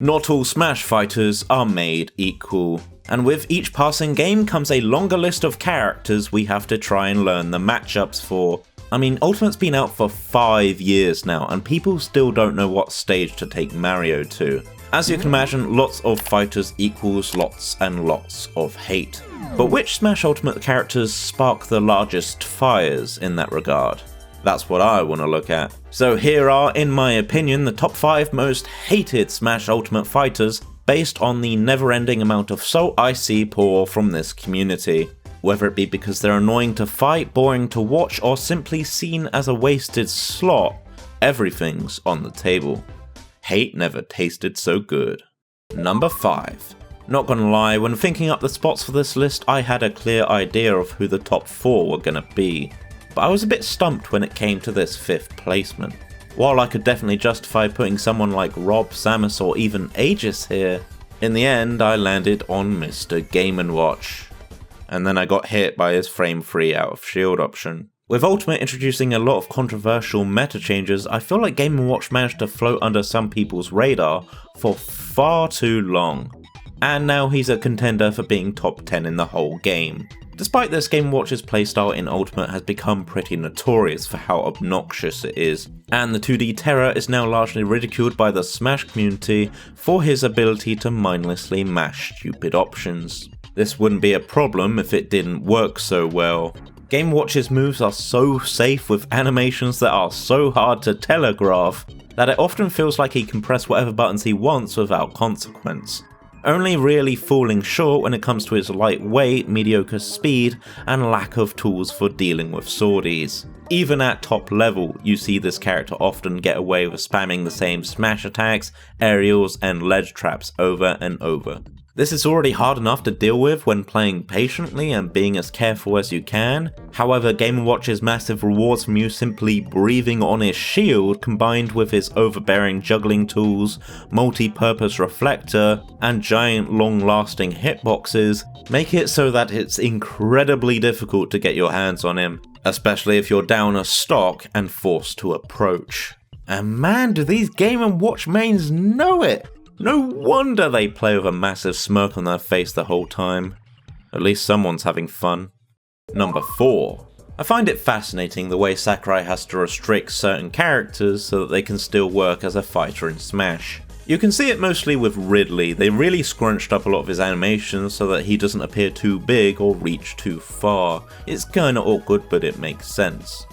Not all Smash fighters are made equal, and with each passing game comes a longer list of characters we have to try and learn the matchups for. I mean, Ultimate's been out for 5 years now, and people still don't know what stage to take Mario to. As you can imagine, lots of fighters equals lots and lots of hate. But which Smash Ultimate characters spark the largest fires in that regard? That's what I want to look at. So here are, in my opinion, the top 5 most hated Smash Ultimate fighters based on the never-ending amount of salt I see pour from this community. Whether it be because they're annoying to fight, boring to watch, or simply seen as a wasted slot, everything's on the table. Hate never tasted so good. Number 5. Not gonna lie, when thinking up the spots for this list, I had a clear idea of who the top 4 were gonna be, but I was a bit stumped when it came to this 5th placement. While I could definitely justify putting someone like Rob, Samus, or even Aegis here, in the end I landed on Mr. Game & Watch. And then I got hit by his frame 3 out of shield option. With Ultimate introducing a lot of controversial meta changes, I feel like Game & Watch managed to float under some people's radar for far too long. And now he's a contender for being top 10 in the whole game. Despite this, Game & Watch's playstyle in Ultimate has become pretty notorious for how obnoxious it is, and the 2D terror is now largely ridiculed by the Smash community for his ability to mindlessly mash stupid options. This wouldn't be a problem if it didn't work so well. Game & Watch's moves are so safe with animations that are so hard to telegraph that it often feels like he can press whatever buttons he wants without consequence. Only really falling short when it comes to his lightweight, mediocre speed, and lack of tools for dealing with swordies. Even at top level, you see this character often get away with spamming the same smash attacks, aerials, and ledge traps over and over. This is already hard enough to deal with when playing patiently and being as careful as you can. However, Game & Watch's massive rewards from you simply breathing on his shield, combined with his overbearing juggling tools, multi-purpose reflector, and giant long-lasting hitboxes, make it so that it's incredibly difficult to get your hands on him, especially if you're down a stock and forced to approach. And man, do these Game & Watch mains know it! No wonder they play with a massive smirk on their face the whole time. At least someone's having fun. Number 4. I find it fascinating the way Sakurai has to restrict certain characters so that they can still work as a fighter in Smash. You can see it mostly with Ridley. They really scrunched up a lot of his animations so that he doesn't appear too big or reach too far. It's kinda awkward, but it makes sense.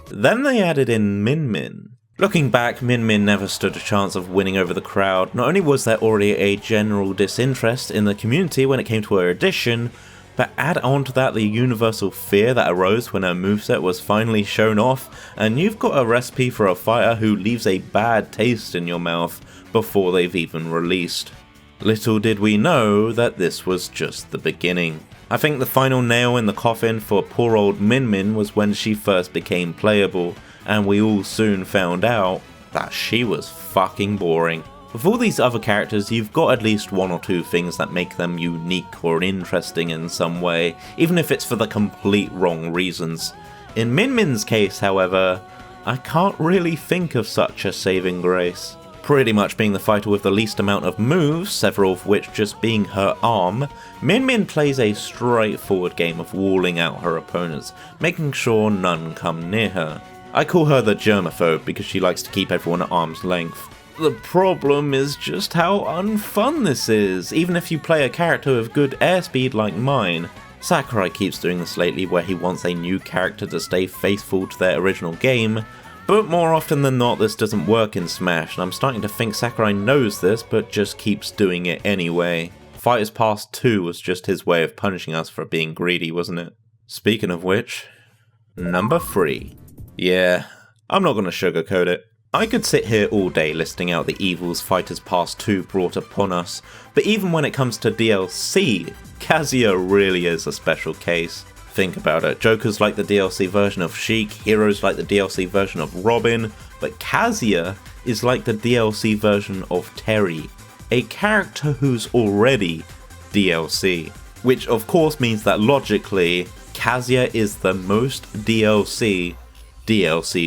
Then they added in Min Min. Looking back, Min Min never stood a chance of winning over the crowd. Not only was there already a general disinterest in the community when it came to her addition, but add on to that the universal fear that arose when her moveset was finally shown off, and you've got a recipe for a fighter who leaves a bad taste in your mouth before they've even released. Little did we know that this was just the beginning. I think the final nail in the coffin for poor old Min Min was when she first became playable, and we all soon found out that she was fucking boring. With all these other characters, you've got at least 1 or 2 things that make them unique or interesting in some way, even if it's for the complete wrong reasons. In Min Min's case, however, I can't really think of such a saving grace. Pretty much being the fighter with the least amount of moves, several of which just being her arm, Min Min plays a straightforward game of walling out her opponents, making sure none come near her. I call her the germaphobe because she likes to keep everyone at arm's length. The problem is just how unfun this is, even if you play a character with good airspeed like mine. Sakurai keeps doing this lately where he wants a new character to stay faithful to their original game, but more often than not this doesn't work in Smash, and I'm starting to think Sakurai knows this but just keeps doing it anyway. Fighters Pass 2 was just his way of punishing us for being greedy, wasn't it? Speaking of which, number 3. Yeah, I'm not going to sugarcoat it. I could sit here all day listing out the evils Fighters Pass 2 brought upon us, but even when it comes to DLC, Kazuya really is a special case. Think about it, Joker's like the DLC version of Sheik, Hero's like the DLC version of Robin, but Kazuya is like the DLC version of Terry, a character who's already DLC. Which of course means that logically, Kazuya is the most DLC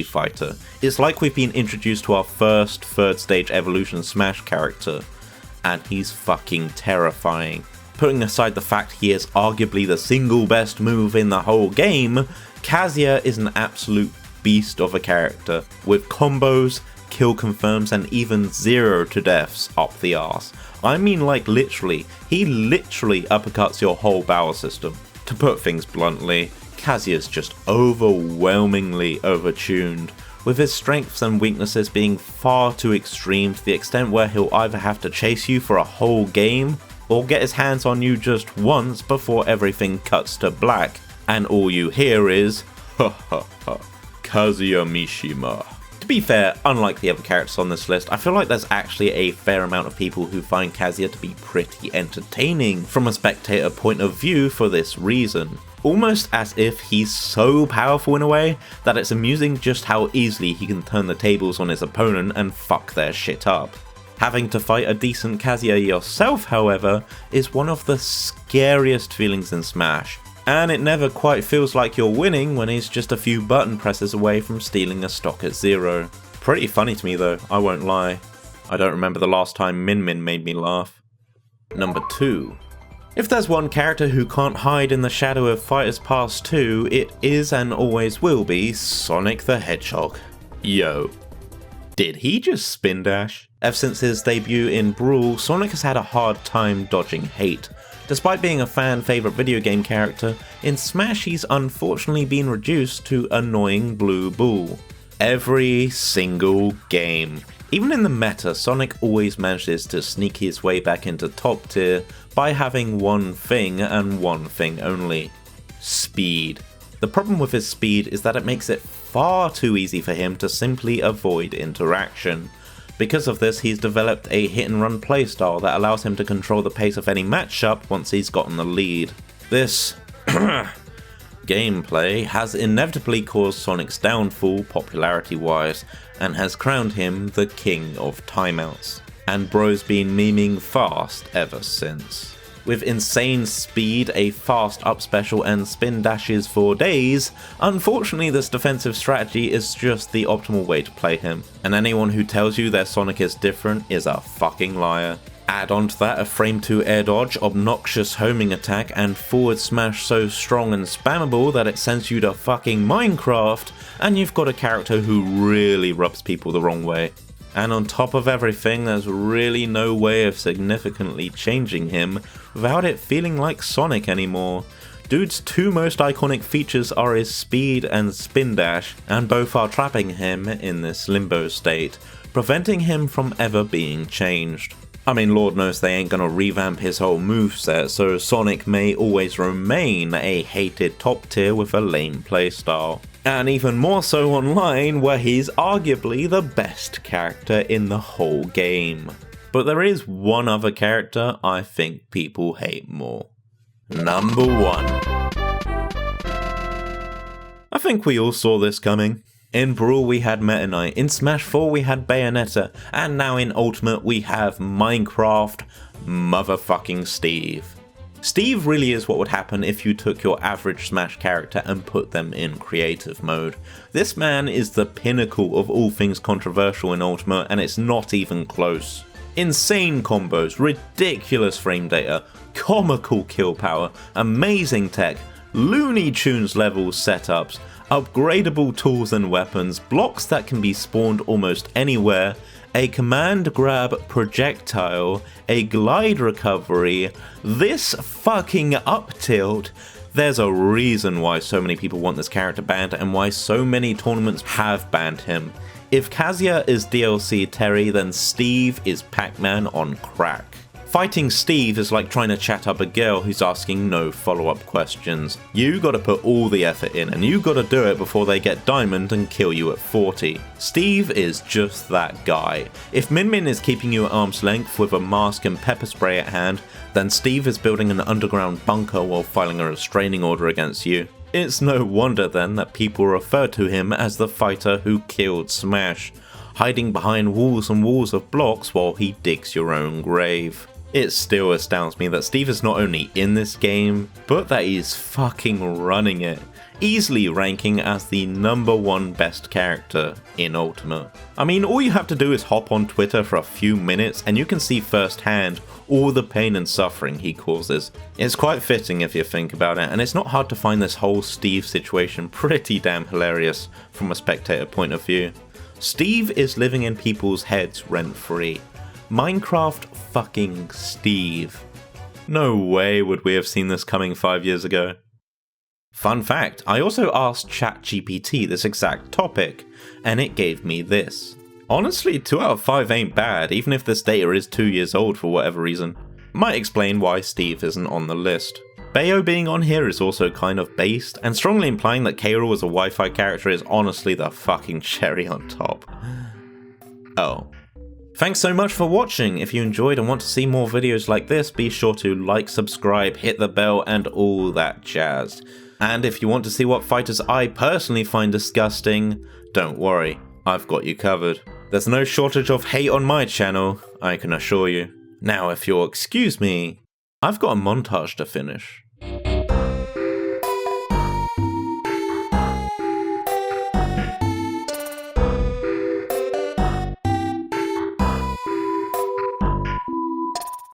fighter. It's like we've been introduced to our first third stage evolution Smash character. and he's fucking terrifying. Putting aside the fact he is arguably the single best move in the whole game, Kazuya is an absolute beast of a character, with combos, kill confirms, and even 0 to deaths up the arse. I mean, like, literally, he literally uppercuts your whole barrel system. To put things bluntly, Kazuya's just overwhelmingly overtuned, with his strengths and weaknesses being far too extreme to the extent where he'll either have to chase you for a whole game, or get his hands on you just once before everything cuts to black, and all you hear is, ha ha ha, Kazuya Mishima. To be fair, unlike the other characters on this list, I feel like there's actually a fair amount of people who find Kazuya to be pretty entertaining from a spectator point of view for this reason. Almost as if he's so powerful in a way that it's amusing just how easily he can turn the tables on his opponent and fuck their shit up. Having to fight a decent Kazuya yourself, however, is one of the scariest feelings in Smash. And it never quite feels like you're winning when he's just a few button presses away from stealing a stock at 0. Pretty funny to me though, I won't lie. I don't remember the last time Min Min made me laugh. Number 2. If there's one character who can't hide in the shadow of Fighters Pass 2, it is and always will be Sonic the Hedgehog. Yo. Did he just spin dash? Ever since his debut in Brawl, Sonic has had a hard time dodging hate. Despite being a fan favourite video game character, in Smash he's unfortunately been reduced to annoying blue ball. Every single game. Even in the meta, Sonic always manages to sneak his way back into top tier by having one thing and one thing only: speed. The problem with his speed is that it makes it far too easy for him to simply avoid interaction. Because of this, he's developed a hit and run playstyle that allows him to control the pace of any matchup once he's gotten the lead. This gameplay has inevitably caused Sonic's downfall popularity wise, and has crowned him the king of timeouts. And bro's been memeing fast ever since. With insane speed, a fast up special, and spin dashes for days, unfortunately this defensive strategy is just the optimal way to play him, and anyone who tells you their Sonic is different is a fucking liar. Add on to that a frame 2 air dodge, obnoxious homing attack, and forward smash so strong and spammable that it sends you to fucking Minecraft, and you've got a character who really rubs people the wrong way. And on top of everything, there's really no way of significantly changing him without it feeling like Sonic anymore. Dude's 2 most iconic features are his speed and spin dash, and both are trapping him in this limbo state, preventing him from ever being changed. I mean, Lord knows they ain't gonna revamp his whole moveset, so Sonic may always remain a hated top tier with a lame playstyle. And even more so online, where he's arguably the best character in the whole game. But there is one other character I think people hate more. Number 1. I think we all saw this coming. In Brawl we had Meta Knight, in Smash 4 we had Bayonetta, and now in Ultimate we have Minecraft motherfucking Steve. Steve really is what would happen if you took your average Smash character and put them in creative mode. This man is the pinnacle of all things controversial in Ultimate, and it's not even close. Insane combos, ridiculous frame data, comical kill power, amazing tech, Looney Tunes level setups, upgradable tools and weapons, blocks that can be spawned almost anywhere, a command grab projectile, a glide recovery, this fucking up tilt. There's a reason why so many people want this character banned and why so many tournaments have banned him. If Kazuya is DLC Terry, then Steve is Pac-Man on crack. Fighting Steve is like trying to chat up a girl who's asking no follow-up questions. You gotta put all the effort in, and you gotta do it before they get diamond and kill you at 40. Steve is just that guy. If Min Min is keeping you at arm's length with a mask and pepper spray at hand, then Steve is building an underground bunker while filing a restraining order against you. It's no wonder then that people refer to him as the fighter who killed Smash, hiding behind walls and walls of blocks while he digs your own grave. It still astounds me that Steve is not only in this game, but that he's fucking running it. easily ranking as the #1 best character in Ultimate. I mean, all you have to do is hop on Twitter for a few minutes and you can see firsthand all the pain and suffering he causes. It's quite fitting if you think about it, and it's not hard to find this whole Steve situation pretty damn hilarious from a spectator point of view. Steve is living in people's heads rent-free. Minecraft fucking Steve. No way would we have seen this coming 5 years ago. Fun fact, I also asked ChatGPT this exact topic, and it gave me this. Honestly, 2 out of 5 ain't bad, even if this data is 2 years old for whatever reason. Might explain why Steve isn't on the list. Bayo being on here is also kind of based, and strongly implying that K. Rool as a Wi-Fi character is honestly the fucking cherry on top. Oh. Thanks so much for watching. If you enjoyed and want to see more videos like this, be sure to like, subscribe, hit the bell, and all that jazz. And if you want to see what fighters I personally find disgusting, don't worry, I've got you covered. There's no shortage of hate on my channel, I can assure you. Now if you'll excuse me, I've got a montage to finish.